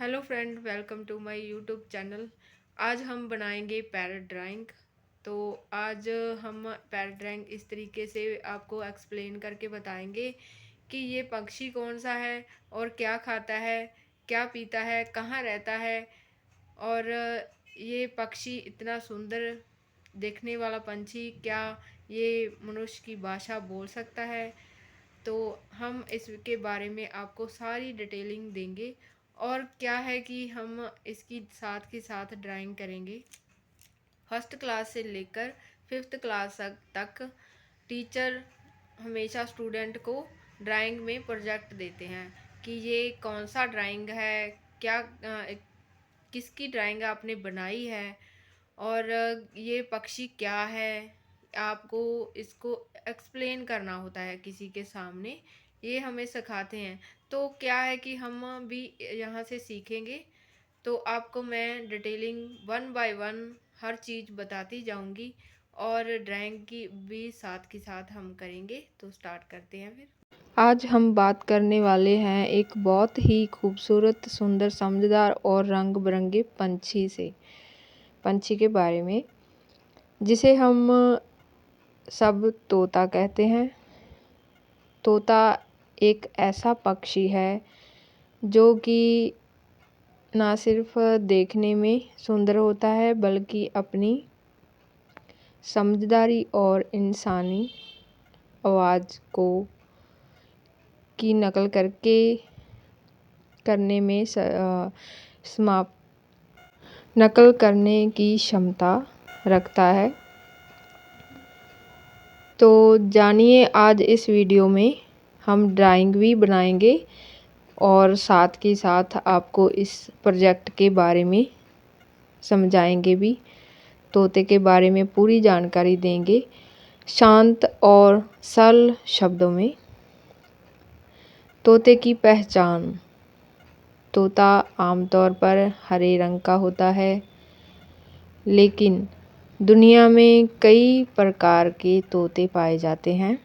Hello friend, welcome to my YouTube channel. आज हम बनाएंगे पैरट ड्राइंग। तो आज हम पैरट ड्राइंग इस तरीके से आपको एक्सप्लेन करके बताएंगे कि ये पक्षी कौन सा है और क्या खाता है, क्या पीता है, कहाँ रहता है। और ये पक्षी इतना सुंदर देखने वाला पंछी क्या ये मनुष्य की भाषा बोल सकता है। तो हम इसके बारे में आपको सारी डिटेलिंग देंगे। और क्या है कि हम इसकी साथ के साथ ड्राइंग करेंगे। फर्स्ट क्लास से लेकर फिफ्थ क्लास तक टीचर हमेशा स्टूडेंट को ड्राइंग में प्रोजेक्ट देते हैं कि ये कौन सा ड्राइंग है, क्या किसकी ड्राइंग आपने बनाई है और ये पक्षी क्या है। आपको इसको एक्सप्लेन करना होता है किसी के सामने, ये हमें सिखाते हैं। तो क्या है कि हम भी यहाँ से सीखेंगे। तो आपको मैं डिटेलिंग वन बाय वन हर चीज़ बताती जाऊंगी और ड्राइंग की भी साथ के साथ हम करेंगे। तो स्टार्ट करते हैं फिर। आज हम बात करने वाले हैं एक बहुत ही खूबसूरत, सुंदर, समझदार और रंग बिरंगे पंछी के बारे में, जिसे हम सब तोता कहते हैं। तोता एक ऐसा पक्षी है जो कि ना सिर्फ देखने में सुंदर होता है बल्कि अपनी समझदारी और इंसानी आवाज़ की नकल नकल करने की क्षमता रखता है। तो जानिए, आज इस वीडियो में हम ड्राइंग भी बनाएंगे और साथ के साथ आपको इस प्रोजेक्ट के बारे में समझाएंगे भी। तोते के बारे में पूरी जानकारी देंगे शांत और सरल शब्दों में। तोते की पहचान। तोता आमतौर पर हरे रंग का होता है, लेकिन दुनिया में कई प्रकार के तोते पाए जाते हैं।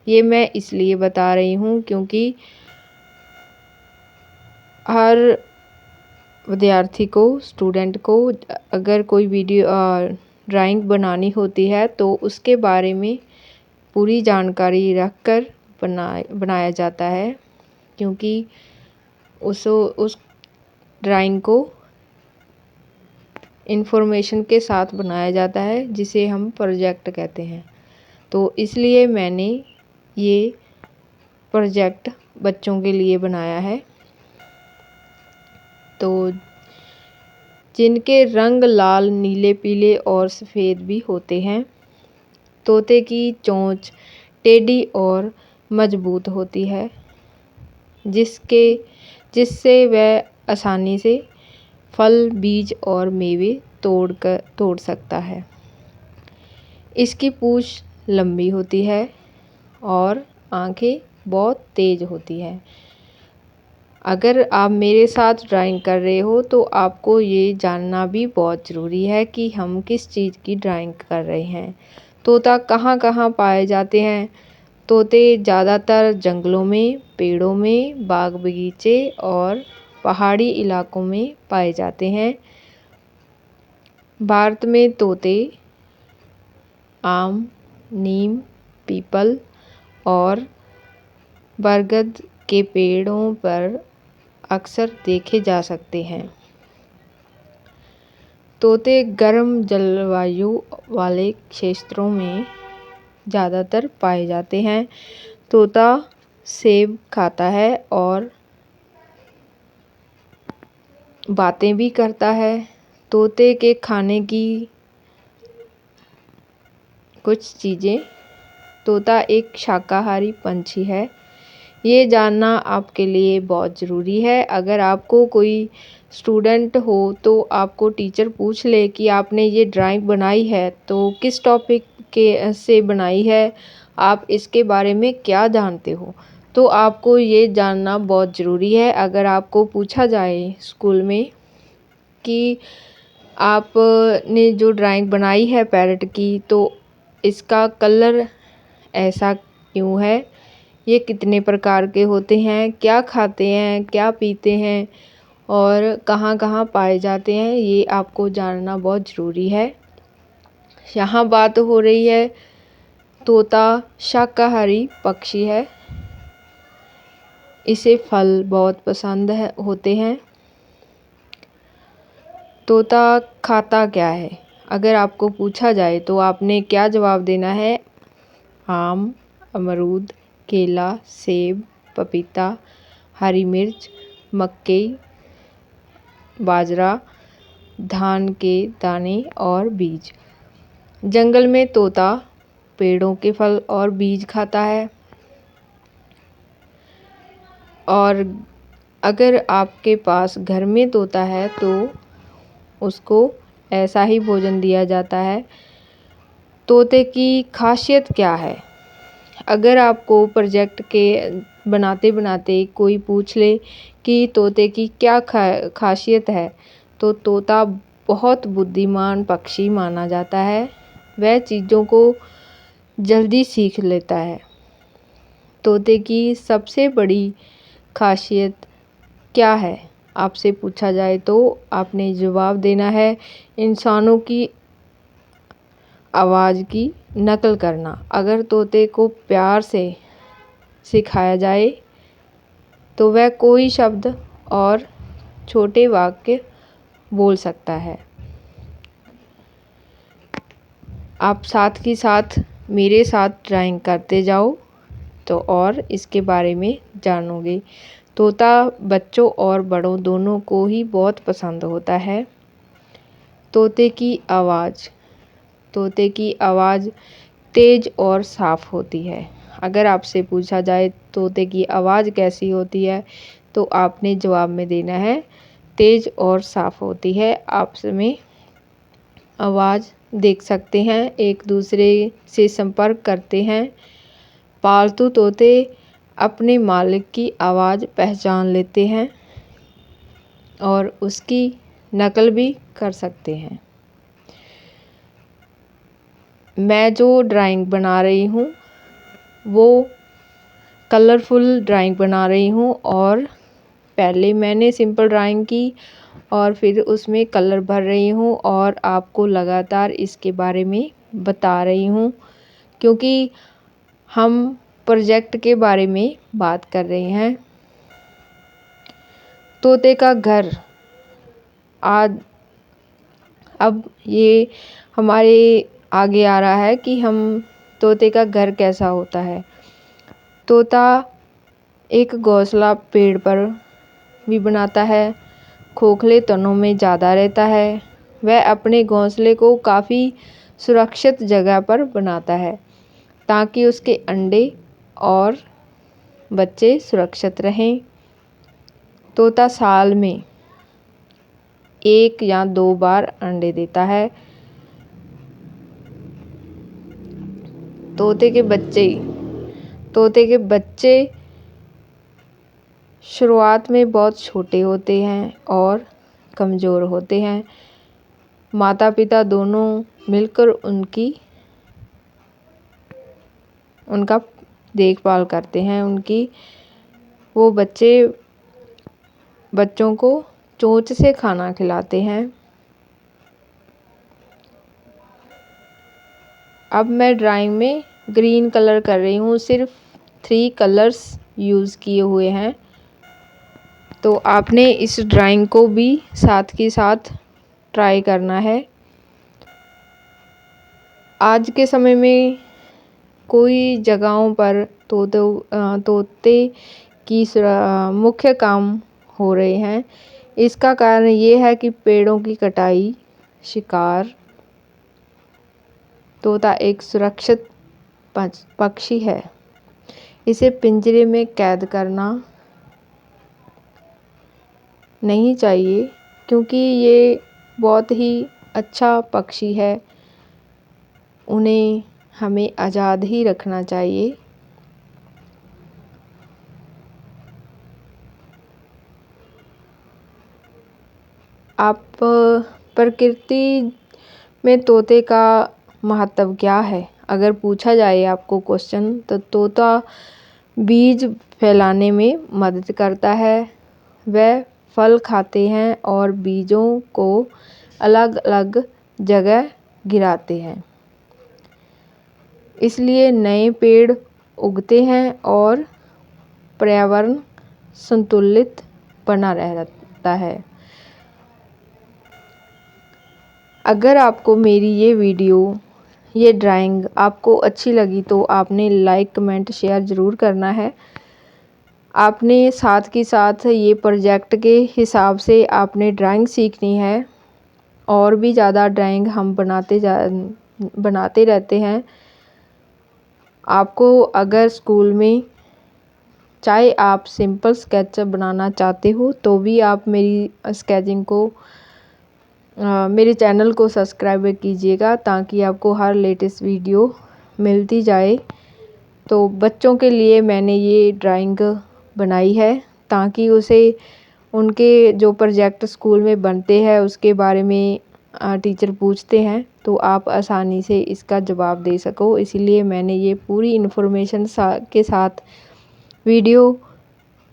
ये मैं इसलिए बता रही हूँ क्योंकि हर विद्यार्थी को, स्टूडेंट को अगर कोई ड्राइंग बनानी होती है तो उसके बारे में पूरी जानकारी रखकर बनाया जाता है, क्योंकि उस ड्राइंग को इन्फॉर्मेशन के साथ बनाया जाता है, जिसे हम प्रोजेक्ट कहते हैं। तो इसलिए मैंने ये प्रोजेक्ट बच्चों के लिए बनाया है। तो जिनके रंग लाल, नीले, पीले और सफ़ेद भी होते हैं। तोते की चोंच टेढ़ी और मजबूत होती है, जिससे वह आसानी से फल, बीज और मेवे तोड़ सकता है। इसकी पूंछ लंबी होती है और आंखें बहुत तेज होती हैं। अगर आप मेरे साथ ड्राइंग कर रहे हो तो आपको ये जानना भी बहुत ज़रूरी है कि हम किस चीज़ की ड्राइंग कर रहे हैं। तोता कहाँ कहाँ पाए जाते हैं? तोते ज़्यादातर जंगलों में, पेड़ों में, बाग बगीचे और पहाड़ी इलाकों में पाए जाते हैं। भारत में तोते आम, नीम, पीपल और बरगद के पेड़ों पर अक्सर देखे जा सकते हैं। तोते गर्म जलवायु वाले क्षेत्रों में ज़्यादातर पाए जाते हैं। तोता सेब खाता है और बातें भी करता है। तोते के खाने की कुछ चीज़ें। तोता एक शाकाहारी पंछी है। ये जानना आपके लिए बहुत ज़रूरी है। अगर आपको कोई स्टूडेंट हो तो आपको टीचर पूछ ले कि आपने ये ड्राइंग बनाई है तो किस टॉपिक के से बनाई है, आप इसके बारे में क्या जानते हो, तो आपको ये जानना बहुत ज़रूरी है। अगर आपको पूछा जाए स्कूल में कि आपने जो ड्राइंग बनाई है पैरट की, तो इसका कलर ऐसा क्यों है, ये कितने प्रकार के होते हैं, क्या खाते हैं, क्या पीते हैं और कहाँ कहाँ पाए जाते हैं ये आपको जानना बहुत ज़रूरी है। यहाँ बात हो रही है, तोता शाकाहारी पक्षी है, इसे फल बहुत पसंद होते हैं। तोता खाता क्या है? अगर आपको पूछा जाए तो आपने क्या जवाब देना है? आम, अमरूद, केला, सेब, पपीता, हरी मिर्च, मक्के, बाजरा, धान के दाने और बीज। जंगल में तोता पेड़ों के फल और बीज खाता है। और अगर आपके पास घर में तोता है तो उसको ऐसा ही भोजन दिया जाता है। तोते की खासियत क्या है? अगर आपको प्रोजेक्ट के बनाते बनाते कोई पूछ ले कि तोते की क्या खासियत है, तो तोता बहुत बुद्धिमान पक्षी माना जाता है। वह चीज़ों को जल्दी सीख लेता है। तोते की सबसे बड़ी खासियत क्या है? आपसे पूछा जाए तो आपने जवाब देना है इंसानों की आवाज़ की नकल करना। अगर तोते को प्यार से सिखाया जाए तो वह कोई शब्द और छोटे वाक्य बोल सकता है। आप साथ ही साथ मेरे साथ ड्राइंग करते जाओ तो और इसके बारे में जानोगे। तोता बच्चों और बड़ों दोनों को ही बहुत पसंद होता है। तोते की आवाज़ तेज़ और साफ़ होती है। अगर आपसे पूछा जाए तोते की आवाज़ कैसी होती है तो आपने जवाब में देना है तेज़ और साफ़ होती है। आपस में आवाज़ देख सकते हैं, एक दूसरे से संपर्क करते हैं। पालतू तोते अपने मालिक की आवाज़ पहचान लेते हैं और उसकी नकल भी कर सकते हैं। मैं जो ड्राइंग बना रही हूँ वो कलरफुल ड्राइंग बना रही हूँ और पहले मैंने सिंपल ड्राइंग की और फिर उसमें कलर भर रही हूँ और आपको लगातार इसके बारे में बता रही हूँ, क्योंकि हम प्रोजेक्ट के बारे में बात कर रहे हैं। तोते का घर अब ये हमारे आगे आ रहा है कि हम तोते का घर कैसा होता है। तोता एक घोंसला पेड़ पर भी बनाता है, खोखले तनों में ज़्यादा रहता है। वह अपने घोंसले को काफ़ी सुरक्षित जगह पर बनाता है ताकि उसके अंडे और बच्चे सुरक्षित रहें। तोता साल में 1 या 2 बार अंडे देता है। तोते के बच्चे शुरुआत में बहुत छोटे होते हैं और कमज़ोर होते हैं। माता पिता दोनों मिलकर उनका देखभाल करते हैं। वो बच्चों को चोंच से खाना खिलाते हैं। अब मैं ड्राइंग में ग्रीन कलर कर रही हूँ, सिर्फ 3 कलर्स यूज़ किए हुए हैं। तो आपने इस ड्राइंग को भी साथ के साथ ट्राई करना है। आज के समय में कोई जगहों पर तोते की मुख्य काम हो रहे हैं। इसका कारण ये है कि पेड़ों की कटाई, शिकार। तोता एक सुरक्षित पक्षी है, इसे पिंजरे में कैद करना नहीं चाहिए क्योंकि ये बहुत ही अच्छा पक्षी है। उन्हें हमें आज़ाद ही रखना चाहिए। आप प्रकृति में तोते का महत्व क्या है? अगर पूछा जाए आपको क्वेश्चन, तो तोता बीज फैलाने में मदद करता है। वह फल खाते हैं और बीजों को अलग अलग जगह गिराते हैं। इसलिए नए पेड़ उगते हैं और पर्यावरण संतुलित बना रहता है। अगर आपको मेरी ये वीडियो, ये ड्राइंग आपको अच्छी लगी तो आपने लाइक, कमेंट, शेयर ज़रूर करना है। आपने साथ के साथ ये प्रोजेक्ट के हिसाब से आपने ड्राइंग सीखनी है। और भी ज़्यादा ड्राइंग हम बनाते रहते हैं। आपको अगर स्कूल में चाहे आप सिंपल स्केच बनाना चाहते हो तो भी आप मेरी स्केचिंग को मेरे चैनल को सब्सक्राइब कीजिएगा ताकि आपको हर लेटेस्ट वीडियो मिलती जाए। तो बच्चों के लिए मैंने ये ड्राइंग बनाई है ताकि उसे उनके जो प्रोजेक्ट स्कूल में बनते हैं उसके बारे में टीचर पूछते हैं तो आप आसानी से इसका जवाब दे सको। इसीलिए मैंने ये पूरी इन्फॉर्मेशन के साथ वीडियो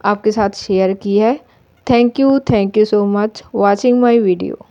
आपके साथ शेयर की है। Thank you so much watching my video.